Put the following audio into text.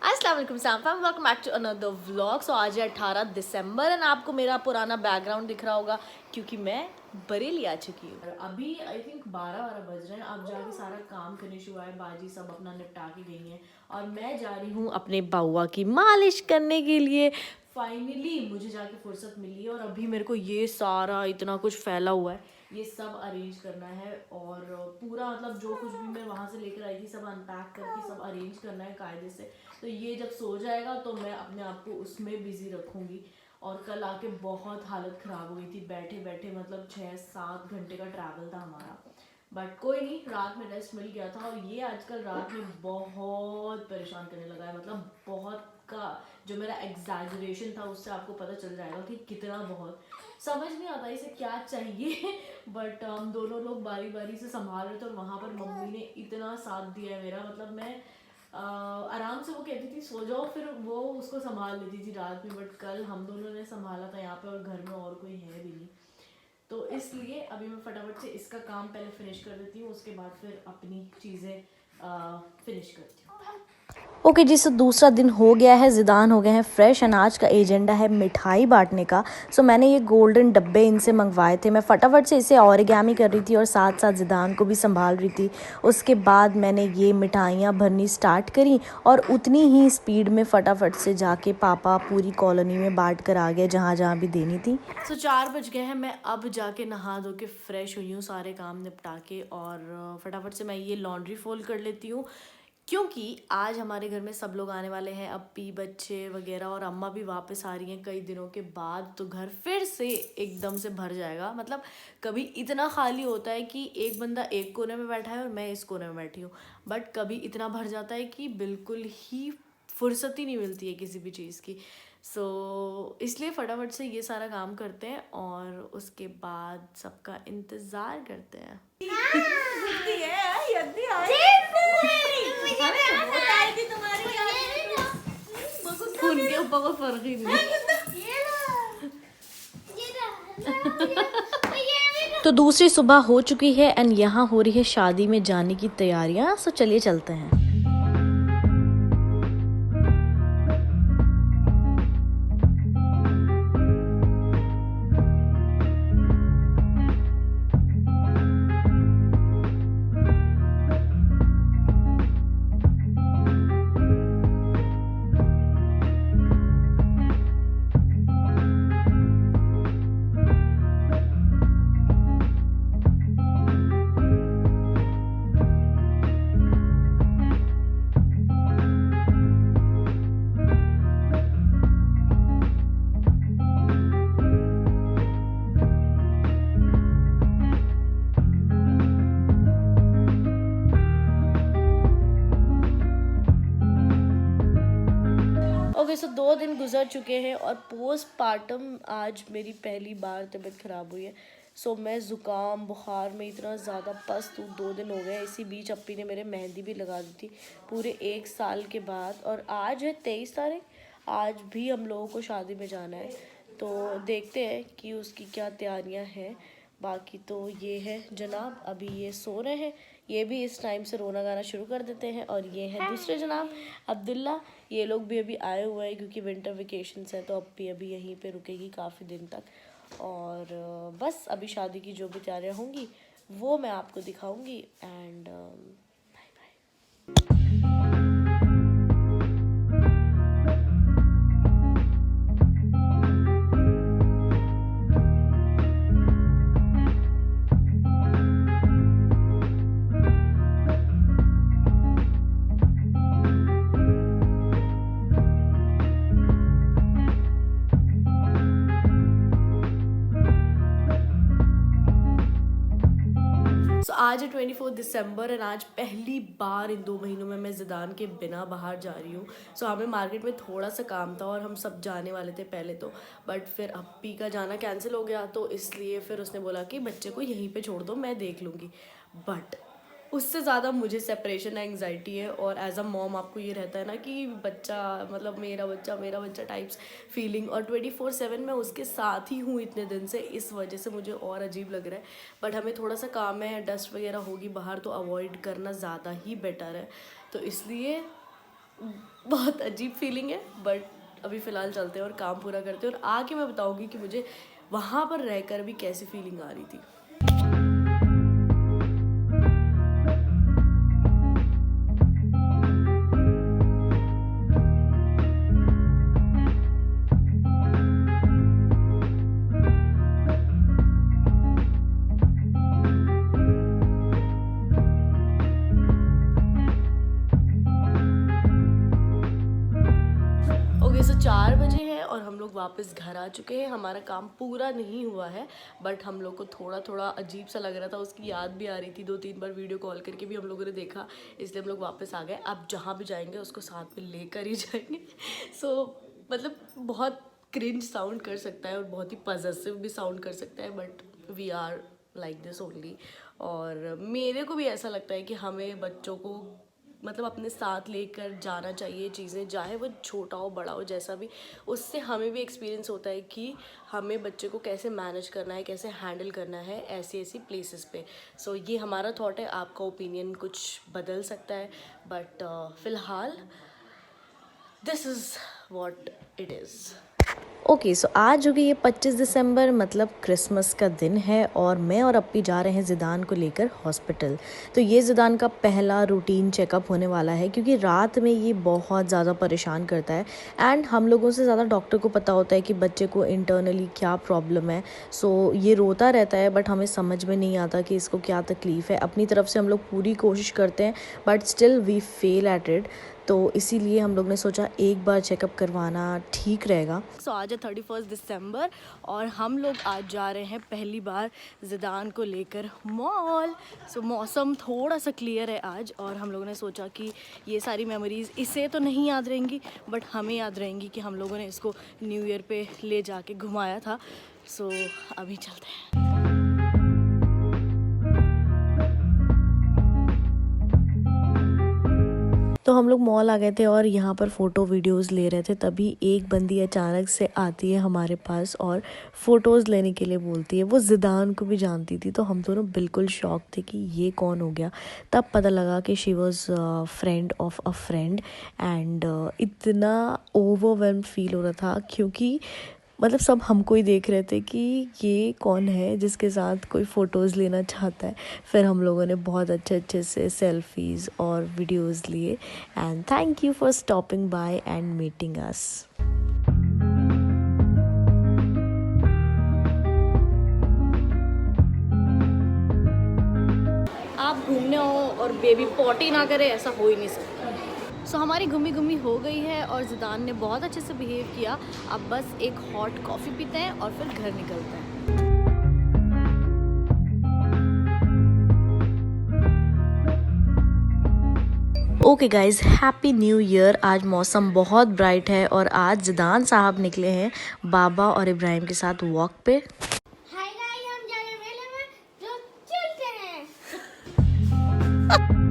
अस्सलाम वालेकुम fam, welcome back to another vlog. So आज है 18 दिसंबर एंड आपको मेरा पुराना बैकग्राउंड दिख रहा होगा क्योंकि मैं बरेली आ चुकी हूँ। अभी आई थिंक 12 बज रहे हैं। अब जाके सारा काम फिनिश हुआ है, बाजी सब अपना निपटा के गई हैं और मैं जा रही हूँ अपने बाउआ की मालिश करने के लिए। फाइनली मुझे जाके फुर्सत मिली है और अभी मेरे को ये सारा इतना कुछ फैला हुआ है, ये सब अरेंज करना है और पूरा मतलब जो कुछ भी मैं वहाँ से लेकर आई थी सब अनपैक करके सब अरेंज करना है कायदे से। तो ये जब सो जाएगा तो मैं अपने आप को उसमें बिजी रखूँगी। और कल आके बहुत हालत ख़राब हो गई थी बैठे बैठे, मतलब 6-7 घंटे का ट्रैवल था हमारा। बट कोई नहीं, रात में रेस्ट मिल गया था। और ये आजकल रात में बहुत परेशान करने लगा है, मतलब बहुत का जो मेरा एग्जैजरेशन था उससे आपको पता चल जाएगा कि कितना बहुत समझ नहीं आता इसे क्या चाहिए। बट हम दोनों लोग बारी बारी से संभाल रहे थे और वहाँ पर मम्मी ने इतना साथ दिया है मेरा, मतलब मैं आराम से वो कहती थी सो जाओ, फिर वो उसको संभाल लेती थी रात में। बट कल हम दोनों ने संभाला था यहाँ पे और घर में और कोई है भी नहीं, तो इसलिए अभी मैं फटाफट से इसका काम पहले फिनिश कर देती हूँ, उसके बाद फिर अपनी चीज़ें फिनिश करती हूँ। ओके जी, सो दूसरा दिन हो गया है, ज़िदान हो गए हैं फ्रेश। एंड आज का एजेंडा है मिठाई बांटने का। सो मैंने ये गोल्डन डब्बे इनसे मंगवाए थे। मैं फटाफट से इसे ऑरिगेमी कर रही थी और साथ साथ ज़िदान को भी संभाल रही थी। उसके बाद मैंने ये मिठाइयाँ भरनी स्टार्ट करी और उतनी ही स्पीड में फटाफट से जाके पापा पूरी कॉलोनी में बांट कर आ गए जहाँ जहाँ भी देनी थी। सो 4 बज गए हैं, मैं अब जाके नहा धो के फ्रेश हुई हूँ सारे काम निपटा के और फटाफट से मैं ये लॉन्ड्री फोल्ड कर लेती हूँ क्योंकि आज हमारे घर में सब लोग आने वाले हैं, अप्पी बच्चे वगैरह, और अम्मा भी वापस आ रही हैं कई दिनों के बाद। तो घर फिर से एकदम से भर जाएगा। मतलब कभी इतना खाली होता है कि एक बंदा एक कोने में बैठा है और मैं इस कोने में बैठी हूँ, बट कभी इतना भर जाता है कि बिल्कुल ही फुर्सत ही नहीं मिलती है किसी भी चीज़ की। इसलिए फटाफट से ये सारा काम करते हैं और उसके बाद सबका इंतज़ार करते हैं। उनके ऊपर कोई फर्क ही नहीं। तो दूसरी सुबह हो चुकी है एंड यहाँ हो रही है शादी में जाने की तैयारियाँ। सो चलिए चलते हैं। ओके, सो 2 दिन गुजर चुके हैं और पोस्टमार्टम आज मेरी पहली बार तबीयत ख़राब हुई है। मैं ज़ुकाम बुखार में इतना ज़्यादा पस्त हूँ। 2 दिन हो गए। इसी बीच अप्पी ने मेरे मेहंदी भी लगा दी थी पूरे 1 साल के बाद। और आज है 23 तारीख, आज भी हम लोगों को शादी में जाना है, तो देखते हैं कि उसकी क्या तैयारियां हैं। बाकी तो ये है जनाब, अभी ये सो रहे हैं, ये भी इस टाइम से रोना गाना शुरू कर देते हैं। और ये है दूसरे जनाब अब्दुल्ला, ये लोग भी अभी आए हुए हैं क्योंकि विंटर वेकेशंस है, तो अप्पी अभी यहीं पे रुकेगी काफ़ी दिन तक। और बस अभी शादी की जो भी तैयारियां होंगी वो मैं आपको दिखाऊंगी। And bye bye. आज है 24 दिसंबर एंड आज पहली बार इन 2 महीनों में मैं ज़िदान के बिना बाहर जा रही हूँ। हमें मार्केट में थोड़ा सा काम था और हम सब जाने वाले थे पहले तो, बट फिर अप्पी का जाना कैंसिल हो गया, तो इसलिए फिर उसने बोला कि बच्चे को यहीं पे छोड़ दो, मैं देख लूँगी। बट उससे ज़्यादा मुझे सेपरेशन एंग्जाइटी है और एज अ मॉम आपको ये रहता है ना कि बच्चा, मतलब मेरा बच्चा टाइप्स फीलिंग, और 24/7 मैं उसके साथ ही हूँ इतने दिन से, इस वजह से मुझे और अजीब लग रहा है। बट हमें थोड़ा सा काम है, डस्ट वगैरह होगी बाहर, तो अवॉइड करना ज़्यादा ही बेटर है। तो इसलिए बहुत अजीब फीलिंग है, बट अभी फ़िलहाल चलते हैं और काम पूरा करते हैं और आके मैं बताऊँगी कि मुझे वहाँ पर रहकर भी कैसी फीलिंग आ रही थी। ओके सो 4 बजे है और हम लोग वापस घर आ चुके हैं। हमारा काम पूरा नहीं हुआ है, बट हम लोग को थोड़ा थोड़ा अजीब सा लग रहा था, उसकी याद भी आ रही थी। 2-3 बार वीडियो कॉल करके भी हम लोगों ने देखा, इसलिए हम लोग वापस आ गए। अब जहाँ भी जाएंगे उसको साथ में लेकर ही जाएंगे। सो मतलब बहुत क्रिंज साउंड कर सकता है और बहुत ही पॉजेसिव भी साउंड कर सकता है, but we are like this only. और मेरे को भी ऐसा लगता है कि हमें बच्चों को मतलब अपने साथ लेकर जाना चाहिए चीज़ें, चाहे वो छोटा हो बड़ा हो जैसा भी। उससे हमें भी एक्सपीरियंस होता है कि हमें बच्चे को कैसे मैनेज करना है, कैसे हैंडल करना है ऐसी ऐसी प्लेसेस पे। सो ये हमारा थॉट है, आपका ओपिनियन कुछ बदल सकता है, बट फ़िलहाल this is what it is. Okay so आज हो गई ये 25 दिसंबर, मतलब क्रिसमस का दिन है और मैं और अप्पी जा रहे हैं ज़िदान को लेकर हॉस्पिटल। तो ये ज़िदान का पहला रूटीन चेकअप होने वाला है क्योंकि रात में ये बहुत ज़्यादा परेशान करता है एंड हम लोगों से ज़्यादा डॉक्टर को पता होता है कि बच्चे को इंटरनली क्या प्रॉब्लम है। सो ये रोता रहता है बट हमें समझ में नहीं आता कि इसको क्या तकलीफ़ है। अपनी तरफ से हम लोग पूरी कोशिश करते हैं but still we fail at it. तो इसीलिए हम लोग ने सोचा एक बार चेकअप करवाना ठीक रहेगा। सो आज है 31 दिसंबर और हम लोग आज जा रहे हैं पहली बार ज़िदान को लेकर मॉल। सो मौसम थोड़ा सा क्लियर है आज और हम लोगों ने सोचा कि ये सारी मेमोरीज़ इसे तो नहीं याद रहेंगी बट हमें याद रहेंगी कि हम लोगों ने इसको न्यू ईयर पे ले जाके घुमाया था। सो अभी चलते हैं। तो हम लोग मॉल आ गए थे और यहाँ पर फ़ोटो वीडियोस ले रहे थे, तभी एक बंदी अचानक से आती है हमारे पास और फ़ोटोज़ लेने के लिए बोलती है। वो ज़िदान को भी जानती थी, तो हम दोनों बिल्कुल शॉक थे कि ये कौन हो गया। तब पता लगा कि she was friend of a friend and इतना ओवरवेल्म फील हो रहा था क्योंकि मतलब सब हमको ही देख रहे थे कि ये कौन है जिसके साथ कोई फ़ोटोज़ लेना चाहता है। फिर हम लोगों ने बहुत अच्छे से सेल्फीज़ और वीडियोज़ लिए and thank you for stopping by and meeting us. आप घूमने हो और बेबी पॉटी ना करे, ऐसा हो ही नहीं सकता। सो हमारी घूमी हो गई है और ज़िदान ने बहुत अच्छे से बिहेव किया। अब बस एक हॉट कॉफ़ी पीते हैं और फिर घर निकलते हैं। Okay guys, happy new year. आज मौसम बहुत ब्राइट है और आज ज़िदान साहब निकले हैं बाबा और इब्राहिम के साथ वॉक पे। हाय गाइस, हम जा रहे हैं मेले में, जो चलते हैं।